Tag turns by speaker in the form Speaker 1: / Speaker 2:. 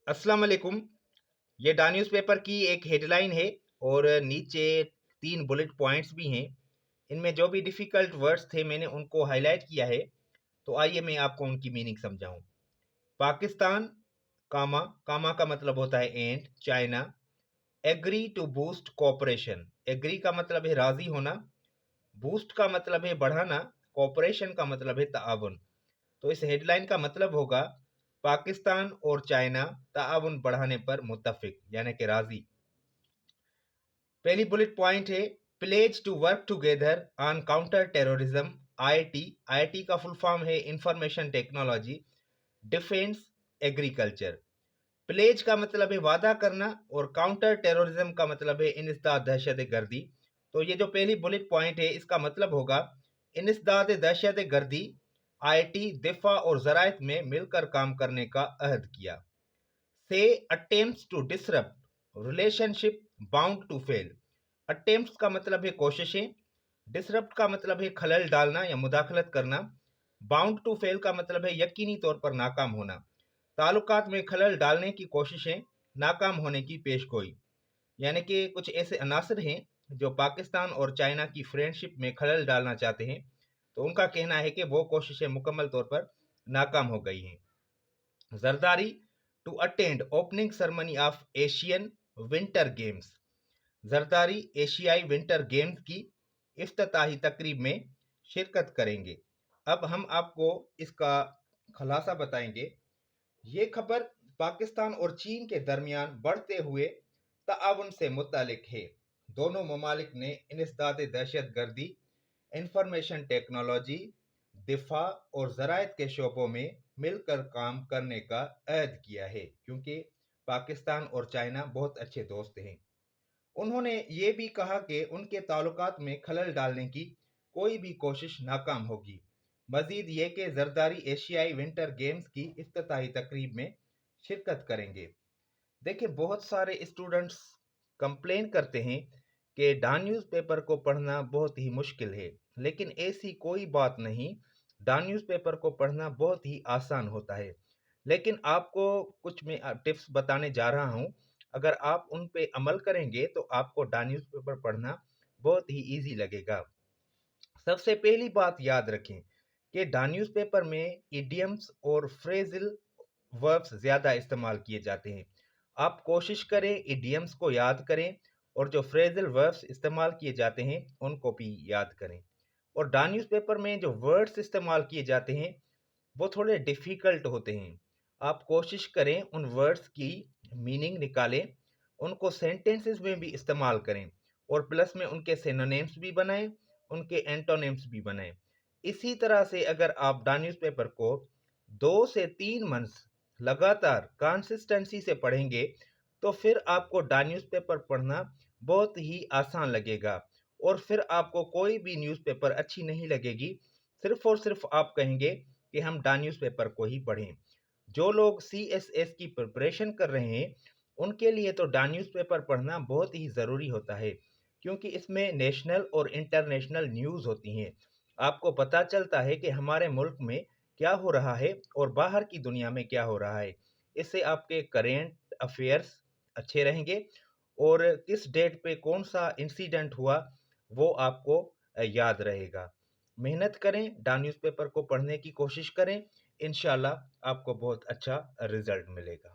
Speaker 1: अस्सलाम वालेकुम। ये डा न्यूज़पेपर की एक हेडलाइन है और नीचे 3 बुलेट पॉइंट्स भी हैं। इनमें जो भी डिफ़िकल्ट वर्ड्स थे मैंने उनको हाइलाइट किया है, तो आइए मैं आपको उनकी मीनिंग समझाऊँ। पाकिस्तान, कामा, कामा का मतलब होता है and, China, agree to boost cooperation. Agree का मतलब है राज़ी होना, बूस्ट का मतलब है बढ़ाना, कोऑपरेशन का मतलब है ताआवुन। तो इस हेडलाइन का मतलब होगा पाकिस्तान और चाइना ताआवुन बढ़ाने पर मुत्तफिक यानी कि राजी। पहली बुलेट पॉइंट है pledge to work together on counter terrorism. IT, IT का फुल फॉर्म है information technology, defence, agriculture. Pledge का मतलब है वादा करना और काउंटर टेररिज्म का मतलब है इंसदाद दहशत गर्दी। तो ये जो पहली बुलेट पॉइंट है इसका मतलब होगा इंसदाद दहशत गर्दी, आईटी, दिफा और ज़राइत में मिलकर काम करने का अहद किया। से attempts to disrupt relationship bound to fail. Attempts का मतलब है कोशिशें, डिसरप्ट का मतलब है खलल डालना या मुदाखलत करना, बाउंड टू फेल का मतलब है यकीनी तौर पर नाकाम होना। ताल्लुकात में खलल डालने की कोशिशें, नाकाम होने की पेशगोई। यानी कि कुछ ऐसे अनासर हैं जो पाकिस्तान और चाइना की फ्रेंडशिप में खलल डालना चाहते हैं, तो उनका कहना है कि वो कोशिशें मुकम्मल तौर पर नाकाम हो गई हैं। Zardari to attend opening ceremony of Asian winter games. Zardari एशियाई विंटर गेम्स की इफ्तिताही तकरीब में शिरकत करेंगे। अब हम आपको इसका खुलासा बताएंगे। ये खबर पाकिस्तान और चीन के दरमियान बढ़ते हुए ताआवुन से मुतालिक है। दोनों ममालिक ने इंसदाद दहशत गर्दी, इंफॉर्मेशन टेक्नोलॉजी, दिफा और ज़राइत के शोबों में मिलकर काम करने का अहद किया है, क्योंकि पाकिस्तान और चाइना बहुत अच्छे दोस्त हैं। उन्होंने ये भी कहा कि उनके ताल्लुकात में खलल डालने की कोई भी कोशिश नाकाम होगी। मजीद ये कि जरदारी एशियाई विंटर गेम्स की इफ्तिताही तकरीब में शिरकत करेंगे। देखिए, बहुत सारे स्टूडेंट्स कंप्लेन करते हैं कि डा न्यूज़पेपर को पढ़ना बहुत ही मुश्किल है, लेकिन ऐसी कोई बात नहीं। डा न्यूज़पेपर को पढ़ना बहुत ही आसान होता है। लेकिन आपको कुछ मैं टिप्स बताने जा रहा हूँ। अगर आप उन पे अमल करेंगे तो आपको डा न्यूज़पेपर पढ़ना बहुत ही ईजी लगेगा। सबसे पहली बात याद रखें कि डा न्यूज़पेपर में इडियम्स और फ्रेजल वर्ब्स ज़्यादा इस्तेमाल किए जाते हैं। आप कोशिश करें इडियम्स को याद करें और जो फ्रेजल वर्ब्स इस्तेमाल किए जाते हैं उनको भी याद करें। और डा न्यूज़पेपर में जो वर्ड्स इस्तेमाल किए जाते हैं वो थोड़े डिफ़िकल्ट होते हैं। आप कोशिश करें उन वर्ड्स की मीनिंग निकालें, उनको सेंटेंसेस में भी इस्तेमाल करें और प्लस में उनके सिनोनिम्स भी बनाएं, उनके एंटोनिम्स भी बनाएं। इसी तरह से अगर आप डा न्यूज़पेपर को 2 से 3 मंथ्स लगातार कंसिस्टेंसी से पढ़ेंगे तो फिर आपको डा न्यूज़पेपर पढ़ना बहुत ही आसान लगेगा और फिर आपको कोई भी न्यूज़पेपर अच्छी नहीं लगेगी। सिर्फ और सिर्फ आप कहेंगे कि हम डा न्यूज़पेपर को ही पढ़ें। जो लोग सीएसएस की प्रिपरेशन कर रहे हैं उनके लिए तो डा न्यूज़पेपर पढ़ना बहुत ही ज़रूरी होता है, क्योंकि इसमें नेशनल और इंटरनेशनल न्यूज़ होती हैं। आपको पता चलता है कि हमारे मुल्क में क्या हो रहा है और बाहर की दुनिया में क्या हो रहा है। इससे आपके करेंट अफेयर्स अच्छे रहेंगे और किस डेट पे कौन सा इंसिडेंट हुआ वो आपको याद रहेगा। मेहनत करें, डा न्यूज़पेपर को पढ़ने की कोशिश करें, इंशाल्लाह आपको बहुत अच्छा रिजल्ट मिलेगा।